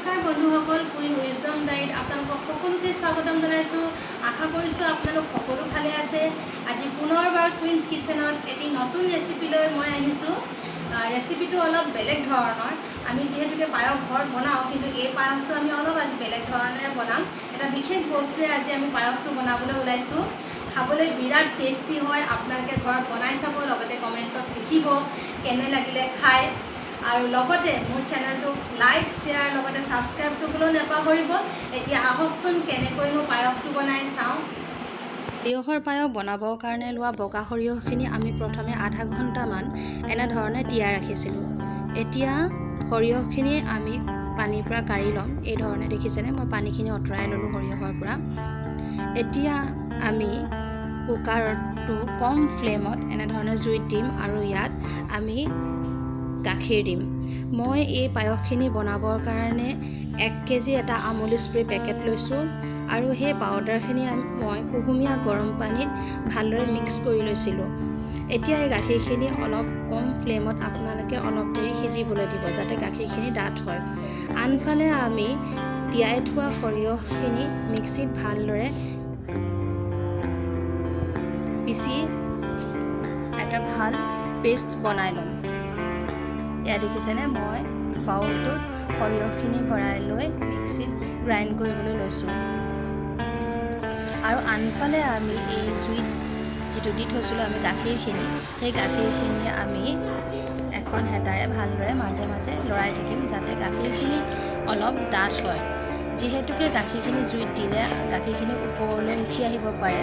নমস্কাৰ বন্ধুসকল, queen wisdom ডায়েৰীত আপোনালোকক সকলোকে স্বাগতম জনাইছোঁ। আশা কৰিছোঁ আপোনালোক সকলো ভালে আছে। আজি পুনৰবাৰ কুইনছ কিটচেনত এটি নতুন ৰেচিপি লৈ মই আহিছোঁ। ৰেচিপিটো অলপ বেলেগ ধৰণৰ। আমি যিহেতুকে পায়স ঘৰত বনাওঁ, কিন্তু এই পায়সটো আমি অলপ আজি বেলেগ ধৰণেৰে বনাম। এটা বিশেষ বস্তুৰে আজি আমি পায়সটো বনাবলৈ ওলাইছোঁ। খাবলৈ বিৰাট টেষ্টি হয়। আপোনালোকে ঘৰত বনাই চাব, লগতে কমেণ্টত লিখিব কেনে লাগিলে খাই। আৰু লগতে মোৰ চেনেলটোক লাইক শ্বেয়াৰ লগতে ছাবস্ক্ৰাইব কৰিবলৈ নাপাহৰিব। এতিয়া আহকচোন কেনেকৈনো পায়সটো বনাই চাওঁ। সৰিয়হৰ পায়স বনাবৰ কাৰণে লোৱা বগা সৰিয়হখিনি আমি প্ৰথমে আধা ঘণ্টামান এনেধৰণে তিয়াই ৰাখিছিলোঁ। এতিয়া সৰিয়হখিনি আমি পানীৰ পৰা কাঢ়ি ল'ম। এই ধৰণে দেখিছেনে, মই পানীখিনি আঁতৰাই ল'লোঁ সৰিয়হৰ পৰা। এতিয়া আমি কুকাৰটো কম ফ্লেমত এনেধৰণে জুইত দিম আৰু ইয়াত আমি গাখীৰ দিম। মই এই পায়সখিনি বনাবৰ কাৰণে 1 কেজি এটা আমুল স্প্ৰে পেকেট লৈছোঁ আৰু সেই পাউডাৰখিনি মই কুহুমীয়া গৰম পানীত ভালদৰে মিক্স কৰি লৈছিলোঁ। এতিয়া এই গাখীৰখিনি অলপ কম ফ্লেমত আপোনালোকে অলপ দেৰি সিজিবলৈ দিব, যাতে গাখীৰখিনি ডাঠ হয়। আনফালে আমি তিয়াই থোৱা সৰিয়হখিনি মিক্সিত ভালদৰে পিচি এটা ভাল পেষ্ট বনাই ল'ম। এয়া দেখিছেনে, মই বাউলটোত সৰিয়হখিনি ভৰাই লৈ মিক্সিত গ্ৰাইণ্ড কৰিবলৈ লৈছোঁ। আৰু আনফালে আমি এই জুইত যিটো দি থৈছিলোঁ আমি গাখীৰখিনি, সেই গাখীৰখিনি আমি এখন হেতাৰে ভালদৰে মাজে মাজে লৰাই থাকিম, যাতে গাখীৰখিনি অলপ ডাঠ হয়। যিহেতুকে গাখীৰখিনি জুইত দিলে গাখীৰখিনি ওপৰলৈ উঠি আহিব পাৰে,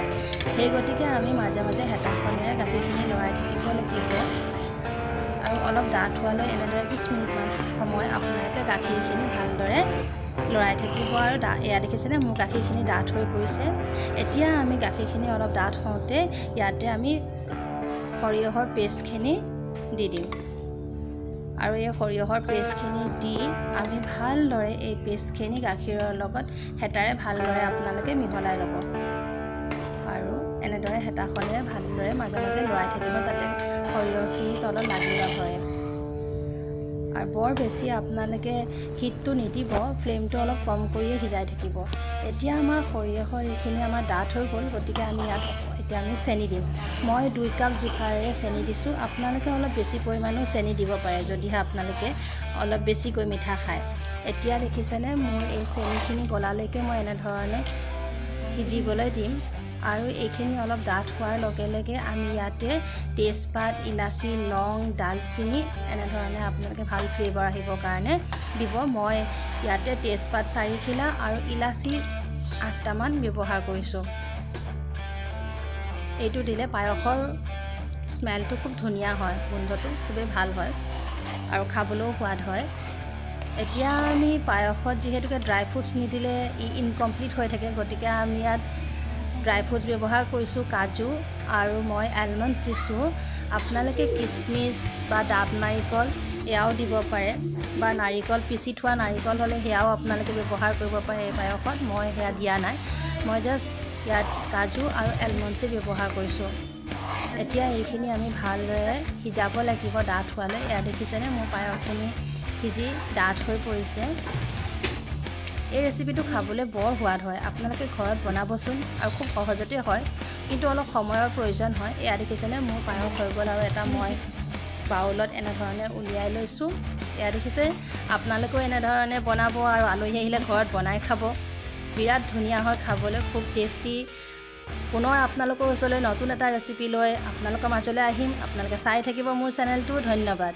সেই গতিকে আমি মাজে মাজে হেতাখনেৰে গাখীৰখিনি লৰাই থাকিব লাগিব। আৰু অলপ ডাঠ হোৱালৈ এনেদৰে 20 মিনিটমান সময় আপোনালোকে গাখীৰখিনি ভালদৰে লৰাই থাকিব। আৰু এয়া দেখিছেনে, মোৰ গাখীৰখিনি ডাঠ হৈ পৰিছে। এতিয়া আমি গাখীৰখিনি অলপ ডাঠ হওঁতে ইয়াতে আমি সৰিয়হৰ পেষ্টখিনি দি দিম। আৰু এই সৰিয়হৰ পেষ্টখিনি দি আমি ভালদৰে এই পেষ্টখিনি গাখীৰৰ লগত হেতাৰে ভালদৰে আপোনালোকে মিহলাই ল'ব। আৰু এনেদৰে হেতাখনেৰে ভালদৰে মাজে মাজে লৰাই থাকিব, যাতে সৰিয়হখিনি তলত লাগি নধৰে। আৰু বৰ বেছি আপোনালোকে হিটটো নিদিব, ফ্লেমটো অলপ কম কৰিয়ে সিজাই থাকিব। এতিয়া আমাৰ সৰিয়হৰ এইখিনি আমাৰ ডাঠ হৈ গ'ল, গতিকে আমি ইয়াত এতিয়া আমি চেনি দিম। মই 2 কাপ জোখাৰে চেনি দিছোঁ। আপোনালোকে অলপ বেছি পৰিমাণেও চেনি দিব পাৰে, যদিহে আপোনালোকে অলপ বেছিকৈ মিঠা খায়। এতিয়া দেখিছেনে, মোৰ এই চেনিখিনি গলালৈকে মই এনেধৰণে সিজিবলৈ দিম। আৰু এইখিনি অলপ ডাঠ হোৱাৰ লগে লগে আমি ইয়াতে তেজপাত, ইলাচি, লং, ডালচিনি এনেধৰণে আপোনালোকে ভাল ফ্লেভাৰ আহিবৰ কাৰণে দিব। মই ইয়াতে তেজপাত 4 খিলা আৰু ইলাচি 8টামান ব্যৱহাৰ কৰিছোঁ। এইটো দিলে পায়সৰ স্মেলটো খুব ধুনীয়া হয়, গোন্ধটো খুবেই ভাল হয় আৰু খাবলৈও সোৱাদ হয়। এতিয়া আমি পায়সত যিহেতুকে ড্ৰাই ফ্ৰুটছ নিদিলে ইনকমপ্লিট হৈ থাকে, গতিকে আমি ইয়াত ড্ৰাই ফ্ৰুটছ ব্যৱহাৰ কৰিছোঁ, কাজু আৰু মই এলমণ্ডছ দিছোঁ। আপোনালোকে কিচমিচ বা ডাব নাৰিকল এয়াও দিব পাৰে, বা নাৰিকল পিচি থোৱা নাৰিকল হ'লে সেয়াও আপোনালোকে ব্যৱহাৰ কৰিব পাৰে এই পায়সত। মই সেয়া দিয়া নাই, মই জাষ্ট ইয়াত কাজু আৰু এলমণ্ডছেই ব্যৱহাৰ কৰিছোঁ। এতিয়া এইখিনি আমি ভালদৰে সিজাব লাগিব ডাঠ হোৱালৈ। এয়া দেখিছেনে, মোৰ পায়সখিনি সিজি ডাঠ হৈ পৰিছে। এই ৰেচিপিটো খাবলৈ বৰ সোৱাদ হয়। আপোনালোকে ঘৰত বনাবচোন, আৰু খুব সহজতে হয়, কিন্তু অলপ সময়ৰ প্ৰয়োজন হয়। এয়া দেখিছেনে, মোৰ পায়স হৈ গ'ল আৰু এটা মই বাউলত এনেধৰণে উলিয়াই লৈছোঁ। এয়া দেখিছে, আপোনালোকেও এনেধৰণে বনাব আৰু আলহী আহিলে ঘৰত বনাই খাব। বিৰাট ধুনীয়া হয় খাবলৈ, খুব টেষ্টি। পুনৰ আপোনালোকৰ ওচৰলৈ নতুন এটা ৰেচিপি লৈ আপোনালোকৰ মাজলৈ আহিম। আপোনালোকে চাই থাকিব মোৰ চেনেলটো। ধন্যবাদ।